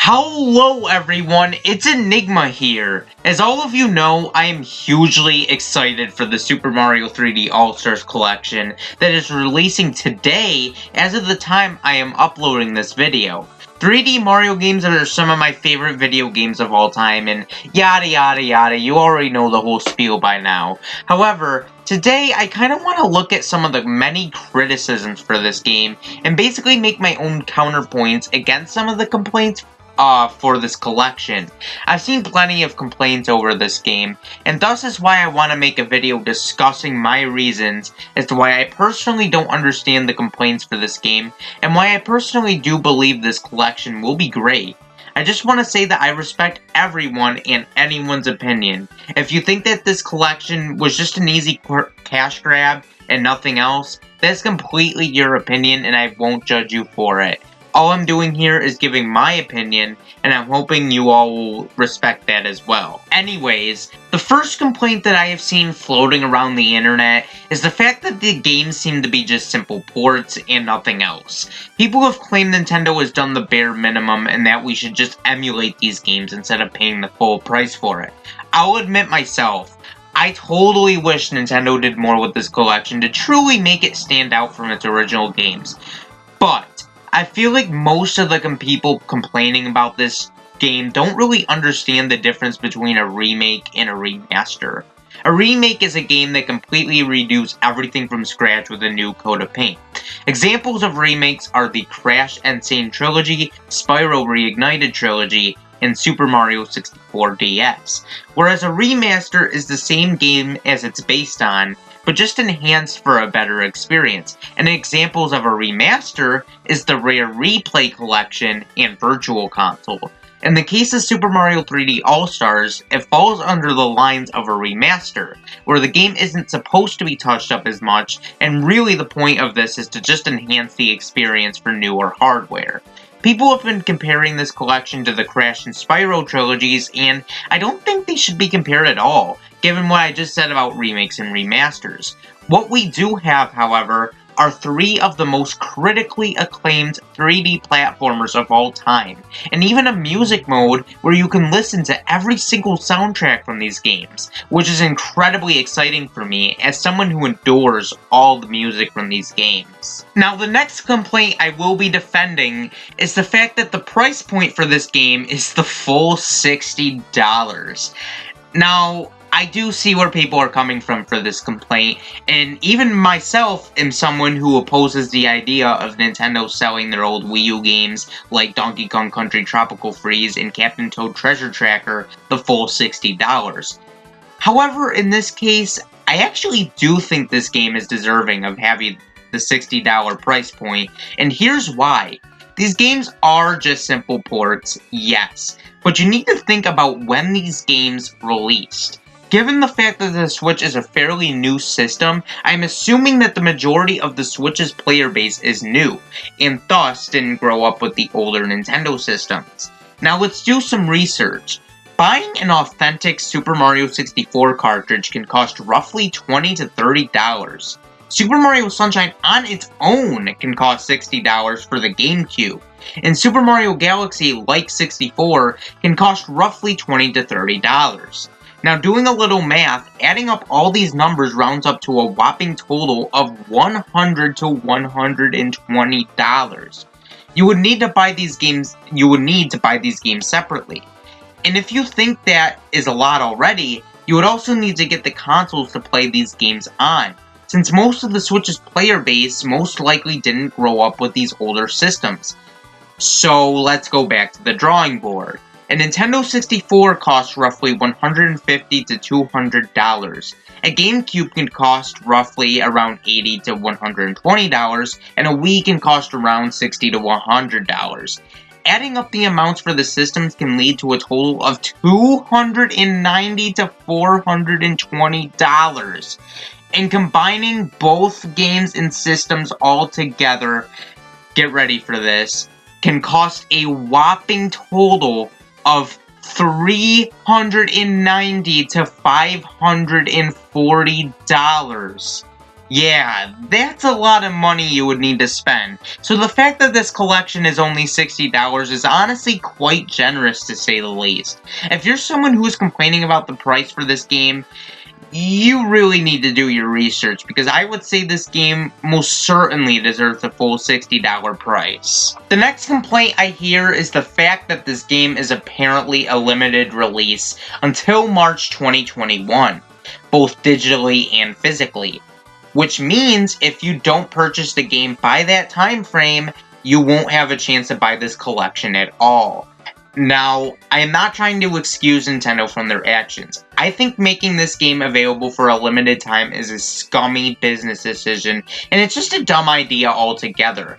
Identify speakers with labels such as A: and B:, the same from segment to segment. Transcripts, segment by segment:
A: Hello everyone, it's Enigma here. As all of you know, I am hugely excited for the Super Mario 3D All-Stars collection that is releasing today as of the time I am uploading this video. 3D Mario games are some of my favorite video games of all time, and yada yada yada, you already know the whole spiel by now. However, today I kind of want to look at some of the many criticisms for this game, and basically make my own counterpoints against some of the complaints for this collection. I've seen plenty of complaints over this game, and thus is why I want to make a video discussing my reasons as to why I personally don't understand the complaints for this game, and why I personally do believe this collection will be great. I just want to say that I respect everyone and anyone's opinion. If you think that this collection was just an easy cash grab and nothing else, that's completely your opinion and I won't judge you for it. All I'm doing here is giving my opinion, and I'm hoping you all will respect that as well. Anyways, the first complaint that I have seen floating around the internet is the fact that the games seem to be just simple ports and nothing else. People have claimed Nintendo has done the bare minimum and that we should just emulate these games instead of paying the full price for it. I'll admit myself, I totally wish Nintendo did more with this collection to truly make it stand out from its original games. But I feel like most of the people complaining about this game don't really understand the difference between a remake and a remaster. A remake is a game that completely redoes everything from scratch with a new coat of paint. Examples of remakes are the Crash N. Sane Trilogy, Spyro Reignited Trilogy, and Super Mario 64 DS. Whereas a remaster is the same game as it's based on, but just enhanced for a better experience. And examples of a remaster is the Rare Replay Collection and Virtual Console. In the case of Super Mario 3D All-Stars, it falls under the lines of a remaster, where the game isn't supposed to be touched up as much, and really the point of this is to just enhance the experience for newer hardware. People have been comparing this collection to the Crash and Spyro trilogies, and I don't think they should be compared at all, given what I just said about remakes and remasters. What we do have, however, are three of the most critically acclaimed 3D platformers of all time, and even a music mode where you can listen to every single soundtrack from these games, which is incredibly exciting for me as someone who adores all the music from these games. Now, the next complaint I will be defending is the fact that the price point for this game is the full $60. Now, I do see where people are coming from for this complaint, and even myself am someone who opposes the idea of Nintendo selling their old Wii U games like Donkey Kong Country Tropical Freeze and Captain Toad Treasure Tracker the full $60. However, in this case, I actually do think this game is deserving of having the $60 price point, and here's why. These games are just simple ports, yes, but you need to think about when these games released. Given the fact that the Switch is a fairly new system, I'm assuming that the majority of the Switch's player base is new, and thus didn't grow up with the older Nintendo systems. Now let's do some research. Buying an authentic Super Mario 64 cartridge can cost roughly $20 to $30. Super Mario Sunshine on its own can cost $60 for the GameCube, and Super Mario Galaxy, like 64, can cost roughly $20 to $30. Now, doing a little math, adding up all these numbers rounds up to a whopping total of $100 to $120. You would need to buy these games separately. And if you think that is a lot already, you would also need to get the consoles to play these games on, since most of the Switch's player base most likely didn't grow up with these older systems. So let's go back to the drawing board. A Nintendo 64 costs roughly $150 to $200. A GameCube can cost roughly around $80 to $120, and a Wii can cost around $60 to $100. Adding up the amounts for the systems can lead to a total of $290 to $420. And combining both games and systems all together, get ready for this, can cost a whopping total of $390 to $540. Yeah, that's a lot of money you would need to spend. So the fact that this collection is only $60 is honestly quite generous to say the least. If you're someone who is complaining about the price for this game, you really need to do your research, because I would say this game most certainly deserves a full $60 price. The next complaint I hear is the fact that this game is apparently a limited release until March 2021, both digitally and physically. Which means if you don't purchase the game by that time frame, you won't have a chance to buy this collection at all. Now, I am not trying to excuse Nintendo from their actions. I think making this game available for a limited time is a scummy business decision, and it's just a dumb idea altogether.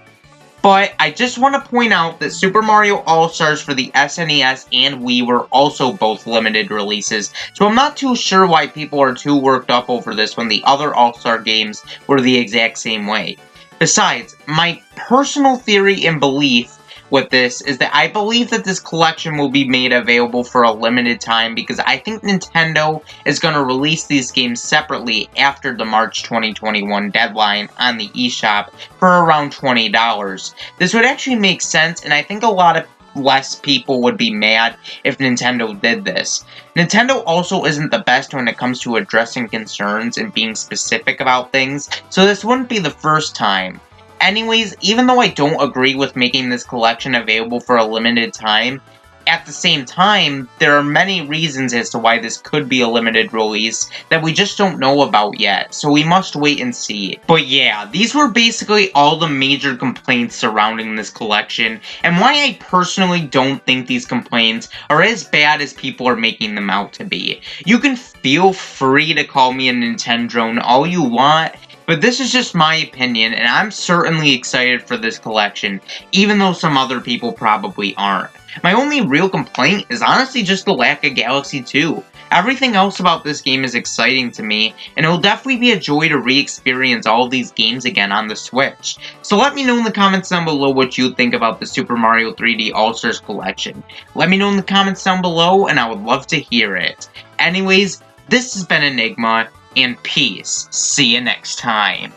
A: But I just want to point out that Super Mario All-Stars for the SNES and Wii were also both limited releases, so I'm not too sure why people are too worked up over this when the other All-Star games were the exact same way. Besides, my personal theory and belief with this is that I believe that this collection will be made available for a limited time, because I think Nintendo is going to release these games separately after the March 2021 deadline on the eShop for around $20. This would actually make sense, and I think a lot of less people would be mad if Nintendo did this. Nintendo also isn't the best when it comes to addressing concerns and being specific about things, so this wouldn't be the first time. Anyways, even though I don't agree with making this collection available for a limited time, at the same time, there are many reasons as to why this could be a limited release that we just don't know about yet, so we must wait and see. But yeah, these were basically all the major complaints surrounding this collection, and why I personally don't think these complaints are as bad as people are making them out to be. You can feel free to call me a Nintendrone all you want, but this is just my opinion, and I'm certainly excited for this collection, even though some other people probably aren't. My only real complaint is honestly just the lack of Galaxy 2. Everything else about this game is exciting to me, and it will definitely be a joy to re-experience all of these games again on the Switch. So let me know in the comments down below what you think about the Super Mario 3D All-Stars collection. Let me know in the comments down below, and I would love to hear it. Anyways, this has been Enigma, and peace. See you next time.